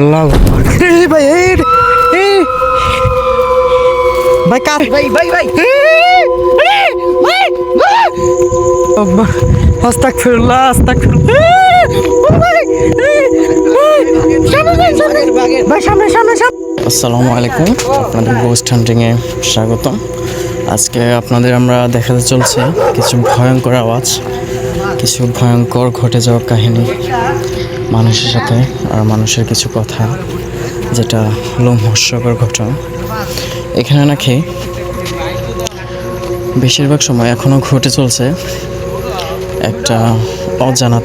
আল্লাহ এই ভাই এই ভাই কার ভাই ভাই ভাই আস্তাগফিরুল্লাহ আস্তাগফিরুল্লাহ ভাই সামনে সামনে সামনে। আসসালামু আলাইকুম, আপনাদের গোস্ট হান্টিংয়ে স্বাগতম। আজকে আপনাদের আমরা দেখাতে চলছে কিছু ভয়ঙ্কর আওয়াজ, কিছু ভয়ঙ্কর ঘটে যাওয়া কাহিনী মানুষের সাথে, আর মানুষের কিছু কথা যেটা লোমহর্ষকর ঘটনা। এখানে নাকি বেশিরভাগ সময় এখনও ঘটে চলছে একটা অজানা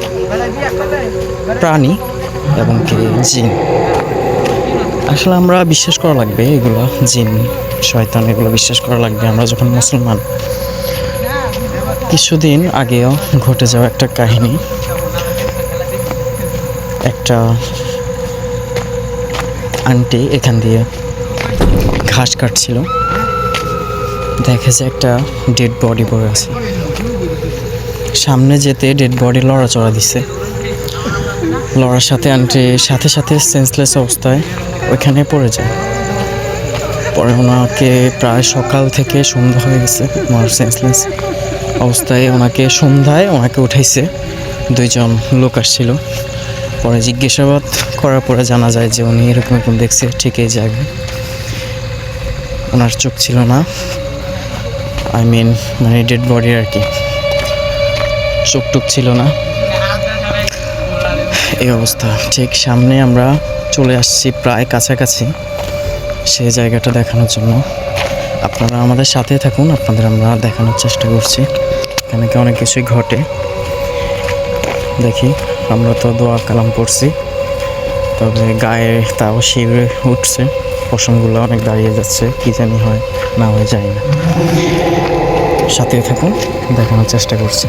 প্রাণী এবং কি জিন। আসলে আমরা বিশ্বাস করা লাগবে এগুলো, জিন শয়তান এগুলো বিশ্বাস করা লাগবে আমরা যখন মুসলমান। কিছুদিন আগেও ঘটে যাওয়া একটা কাহিনী, একটা আন্টি এখান দিয়ে ঘাস কাটছিল, দেখেছে একটা ডেড বডি পড়ে আছে। সামনে যেতে ডেড বডি লড়াচড়া দিছে, লড়ার সাথে আন্টি সাথে সাথে সেন্সলেস অবস্থায় ওইখানে পড়ে যায়। পরে ওনাকে প্রায় সকাল থেকে সন্ধ্যা হয়ে গেছে, ওনার সেন্সলেস অবস্থায় ওনাকে সন্ধ্যায় উঠাইছে। দুইজন লোক আসছিল, পরে জিজ্ঞাসাবাদ করার পরে জানা যায় যে উনি এরকম দেখছে ঠিক এই জায়গায়। ওনার চোখ ছিল না, মানে ডেড বডি আর কি, চোখ টুক ছিল না, এই অবস্থা। ঠিক সামনে আমরা চলে আসছি, প্রায় কাছাকাছি সেই জায়গাটা দেখানোর জন্য। আপনারা আমাদের সাথে থাকুন, আপনাদের আমরা দেখানোর চেষ্টা করছি। এখানে কি অনেক কিছুই ঘটে। দেখি, আমরা তো দোয়া কালাম পড়ছি, তবে গায়ে তাও শিউরে উঠছে, পশমগুলো অনেক দাঁড়িয়ে যাচ্ছে, কি জানি হয় না হয়ে যায় না। সাথে থাকুন, দেখানোর চেষ্টা করছি।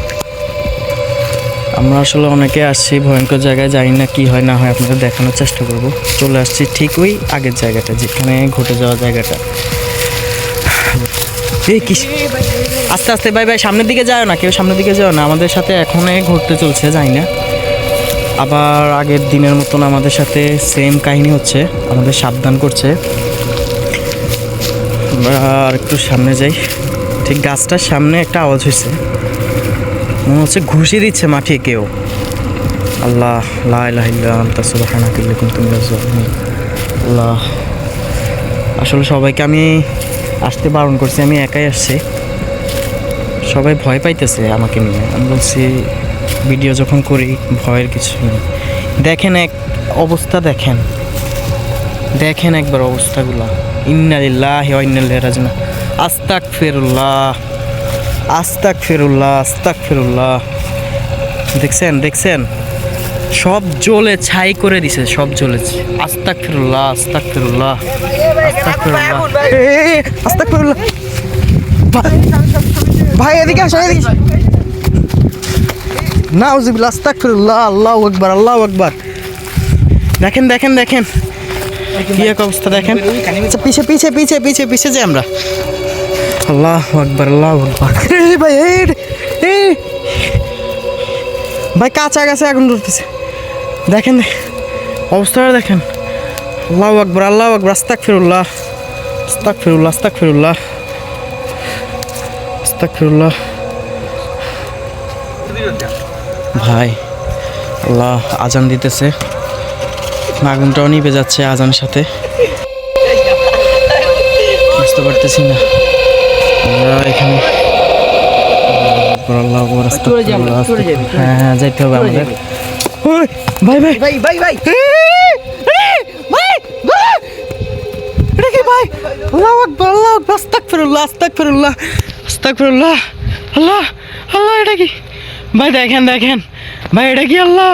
আমরা আসলে অনেকে আসছি ভয়ঙ্কর জায়গায়, জানি না কি হয় না হয়, আপনাদের দেখানোর চেষ্টা করব। চলে আসছি ঠিক ওই আগের জায়গাটা যেখানে ঘটে যাওয়া জায়গাটা। এই কি আস্তে আস্তে ভাই ভাই সামনের দিকে যাও না, কেউ সামনের দিকে যাও না, আমাদের সাথে এখনই ঘটতে চলছে, জানি না আবার আগের দিনের মতন আমাদের সাথে সেম কাহিনী হচ্ছে, আমাদের সাবধান করছে। আমরা আর একটু সামনে যাই, ঠিক গাছটার সামনে একটা আওয়াজ হয়েছে, মনে হচ্ছে ঘুষি দিচ্ছে মাঠে কেউ। আল্লাহ লা ইলাহা ইল্লা আনতা সুবহানাকা ইন্নী কুনতু মিনাজ জালিমিন। আল্লাহ, আসলে সবাইকে আমি আসতে বারণ করছি, আমি একাই আসছি, সবাই ভয় পাইতেছে আমাকে নিয়ে। আমি বলছি ভিডিও যখন করি ভয়ের কিছু নেই। দেখেন এক অবস্থা, দেখেন দেখেন একবার অবস্থাগুলো। ইন্না লিল্লাহি ওয়া ইন্না ইলাইহি রাজিউন। আস্তাগফিরুল্লাহ আস্তাগফিরুল্লাহ আস্তাগফিরুল্লাহ। দেখছেন দেখছেন, সব জ্বলে ছাই করে দিছে, সব জ্বলেছে। আস্তাগফিরুল্লাহ আস্তাগফিরুল্লাহ আস্তাগফিরুল্লাহ আস্তাগফিরুল্লাহ। ভাই এদিকে আসো, এদিকে নাউজুবিল্লাহ আস্তাগফিরুল্লাহ। আল্লাহু আকবার আল্লাহু আকবার। দেখেন দেখেন দেখেন কি এক অবস্থা, দেখেন। আচ্ছা পিছে পিছে পিছে পিছে পিছে যাই আমরা। আল্লাহু আকবার আল্লাহু আকবার। ভাই এই ভাই কাঁচা গাছে আগুন ধরতেছে, দেখেন অবস্থাটা দেখেন। আল্লাহু আকবার আল্লাহু আকবার। আস্তাগফিরুল্লাহ আস্তাগফিরুল্লাহ আস্তাগফিরুল্লাহ আস্তাগফিরুল্লাহ। ভাই আল্লাহ, আজান দিতেছে, আগুনটাও নিভে যাচ্ছে আজানের সাথে, বুঝতে পারতেছি না আমরা এখানে। হ্যাঁ হ্যাঁ যাইতে হবে আমাদের। ভাই ভাই ভাই ভাই ভাই এটা কি ভাই? আল্লাহু আকবার আল্লাহু আকবার। আস্তাগফিরুল্লাহ আস্তাগফিরুল্লাহ আস্তাগফিরুল্লাহ। আল্লাহ আল্লাহ, এটা কি ভাই? দেখেন দেখেন ভাই, এটা কি? আল্লাহ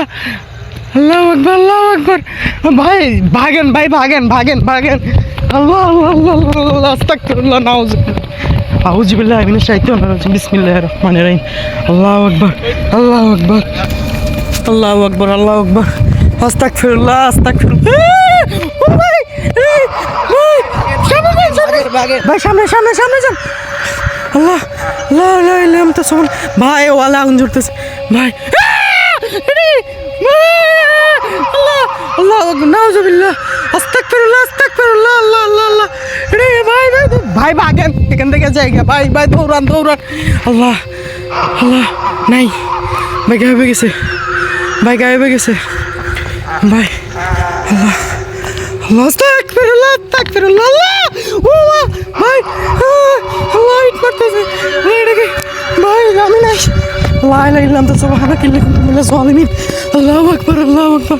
আল্লাহু আকবার আল্লাহু আকবার। ভাই ভাগেন ভাই, ভাগেন ভাগেন ভাগেন। আল্লাহ আল্লাহ আল্লাহ আল্লাহ আস্তাগফিরুল্লাহ নাউজুবিল্লাহ আউযুবিল্লাহি মিনাশ শাইতানির রাজিম। বিসমিল্লাহির রহমানির রহিম। আল্লাহু আকবার আল্লাহু আকবার আল্লাহু আকবার আল্লাহু আকবার। আস্তাগফিরুল্লাহ আস্তাগফিরুল্লাহ। ভাই সামনে সামনে সামনে যান। আল্লাহ লা ইলাহা ইল্লা আনতা সুবহানাক। ভাই ওয়ালা আগুন জ্বলতেছে ভাই। আল্লাহ আল্লাহ নাউজুবিল্লাহ আস্তাগফিরুল্লাহ আস্তাগফিরুল্লাহ আল্লাহ আল্লাহ আল্লাহ রে ভাই ভাই ভাই ভাগেন এখান থেকে যাই ভাই ভাই দৌড়ান দৌড়ান আল্লাহ আল্লাহ নাই ভাই গায়েব হয়ে গেছে ভাই গায়েব হয়ে গেছে ভাই আল্লাহ আল্লাহ আস্তাগফিরুল্লাহ আস্তাগফিরুল্লাহ আল্লাহ ও ভাই আল্লাহ ইট করতেছে ভাই এটাকে ভাই আমি নাই لا إله إلا أنت سبحانك إني كنت من الظالمين الله أكبر الله أكبر